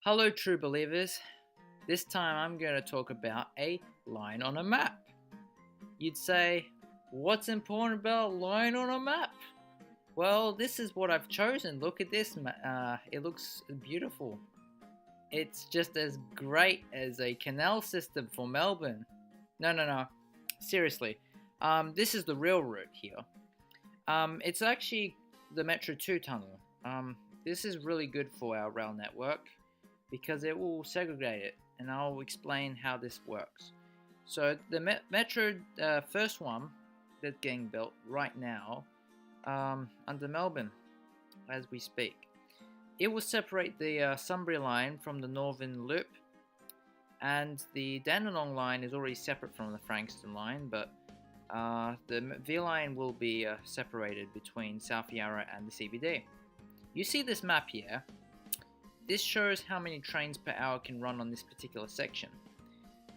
Hello, true believers. This time I'm going to talk about a line on a map. You'd say, what's important about a line on a map? Well, this is what I've chosen. Look at this. It looks beautiful. It's just as great as a canal system for Melbourne. No. Seriously. This is the real route here. It's actually the Metro 2 tunnel. This is really good for our rail network because it will segregate it, and I'll explain how this works. So the Metro first one that's getting built right now under Melbourne as we speak. It will separate the Sunbury line from the Northern Loop, and the Dandenong line is already separate from the Frankston line, but the V line will be separated between South Yarra and the CBD. You see this map here. This shows how many trains per hour can run on this particular section.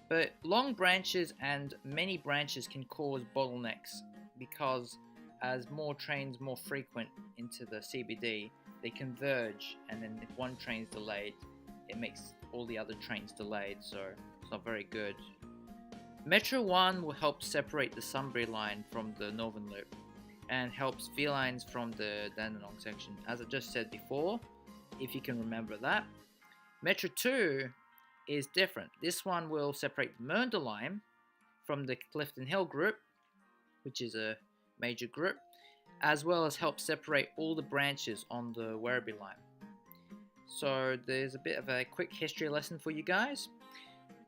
But long branches and many branches can cause bottlenecks because as more trains more frequent into the CBD, they converge, and then if one train's delayed, it makes all the other trains delayed, so it's not very good. Metro 1 will help separate the Sunbury line from the Northern Loop and helps V lines from the Dandenong section, as I just said before, if you can remember that. Metro 2 is different. This one will separate the Mernda line from the Clifton Hill group, which is a major group, as well as help separate all the branches on the Werribee line. So there's a bit of a quick history lesson for you guys.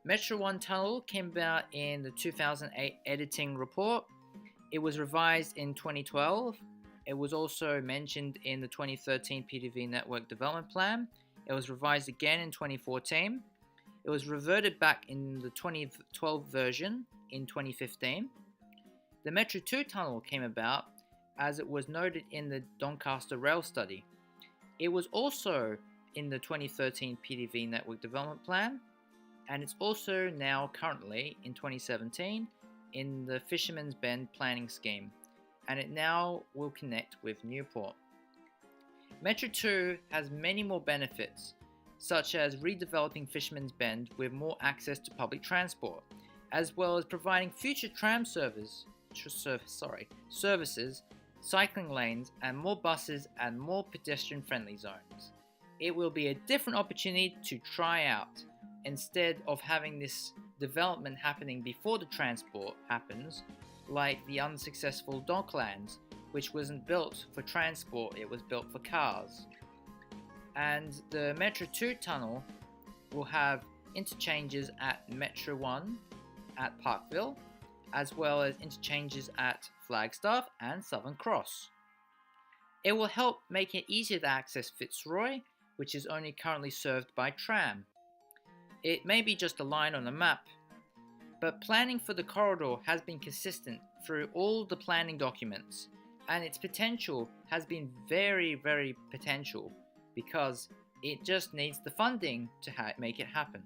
Metro 1 tunnel came about in the 2008 editing report. It was revised in 2012. It was also mentioned in the 2013 PDV Network Development Plan. It was revised again in 2014. It was reverted back in the 2012 version in 2015. The Metro 2 tunnel came about as it was noted in the Doncaster Rail Study. It was also in the 2013 PDV Network Development Plan, and it's also now currently in 2017 in the Fisherman's Bend Planning Scheme, and it now will connect with Newport. Metro 2 has many more benefits, such as redeveloping Fisherman's Bend with more access to public transport, as well as providing future tram services, cycling lanes, and more buses and more pedestrian-friendly zones. It will be a different opportunity to try out, instead of having this development happening before the transport happens, like the unsuccessful Docklands, which wasn't built for transport, it was built for cars. And the Metro 2 tunnel will have interchanges at Metro 1 at Parkville, as well as interchanges at Flagstaff and Southern Cross. It will help make it easier to access Fitzroy, which is only currently served by tram. It may be just a line on a map, but planning for the corridor has been consistent through all the planning documents, and its potential has been very potential because it just needs the funding to make it happen.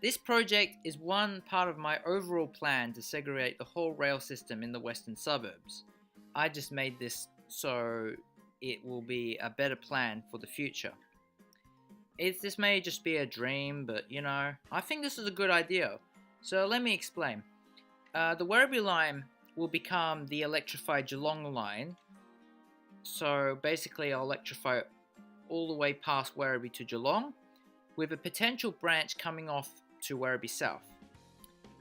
This project is one part of my overall plan to segregate the whole rail system in the western suburbs. I just made this so it will be a better plan for the future. This may just be a dream, but I think this is a good idea. So let me explain. The Werribee line will become the electrified Geelong line. So basically I'll electrify all the way past Werribee to Geelong, with a potential branch coming off to Werribee South.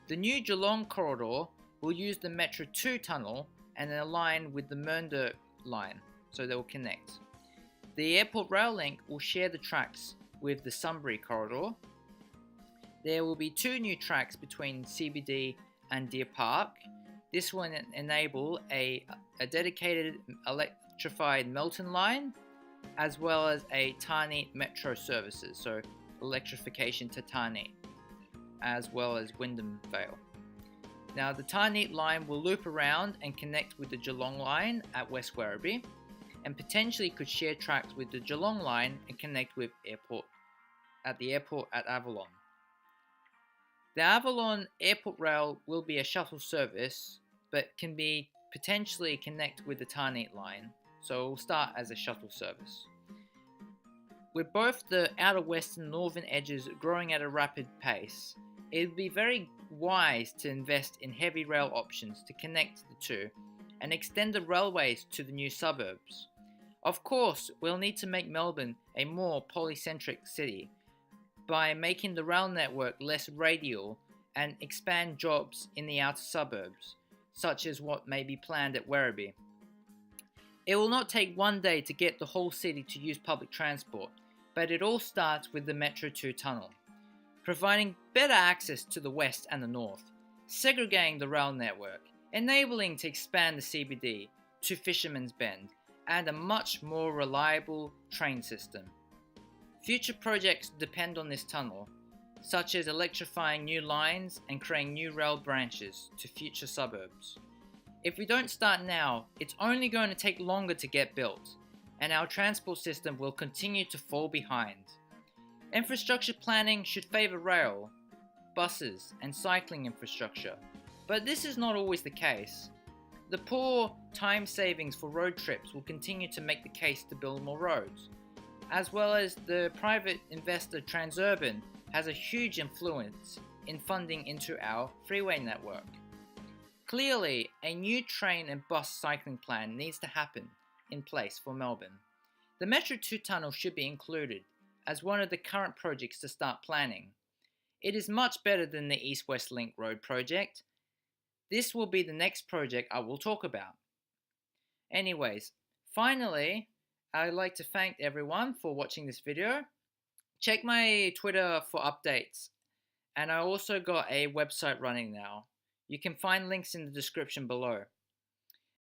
The new Geelong corridor will use the Metro 2 tunnel and then align with the Mernda line, so they will connect. The airport rail link will share the tracks with the Sunbury corridor. There will be 2 new tracks between CBD and Deer Park. This will enable a dedicated electrified Melton line, as well as a Tarneit Metro services, so electrification to Tarneit, as well as Wyndham Vale. Now the Tarneit line will loop around and connect with the Geelong line at West Werribee, and potentially could share tracks with the Geelong line and connect with the airport at Avalon. The Avalon Airport Rail will be a shuttle service, but can be potentially connect with the Tarneit line, so it will start as a shuttle service. With both the outer west and northern edges growing at a rapid pace, it would be very wise to invest in heavy rail options to connect the two and extend the railways to the new suburbs. Of course, we'll need to make Melbourne a more polycentric city by making the rail network less radial and expand jobs in the outer suburbs, such as what may be planned at Werribee. It will not take one day to get the whole city to use public transport, but it all starts with the Metro 2 tunnel, providing better access to the west and the north, segregating the rail network, enabling to expand the CBD to Fisherman's Bend, and a much more reliable train system. Future projects depend on this tunnel, such as electrifying new lines and creating new rail branches to future suburbs. If we don't start now, it's only going to take longer to get built, and our transport system will continue to fall behind. Infrastructure planning should favour rail, buses, and cycling infrastructure, but this is not always the case. The poor time savings for road trips will continue to make the case to build more roads, as well as the private investor Transurban has a huge influence in funding into our freeway network. Clearly, a new train and bus cycling plan needs to happen in place for Melbourne. The Metro 2 tunnel should be included as one of the current projects to start planning. It is much better than the East-West Link Road project. This will be the next project I will talk about. Anyways, finally, I'd like to thank everyone for watching this video. Check my Twitter for updates, and I also got a website running now. You can find links in the description below.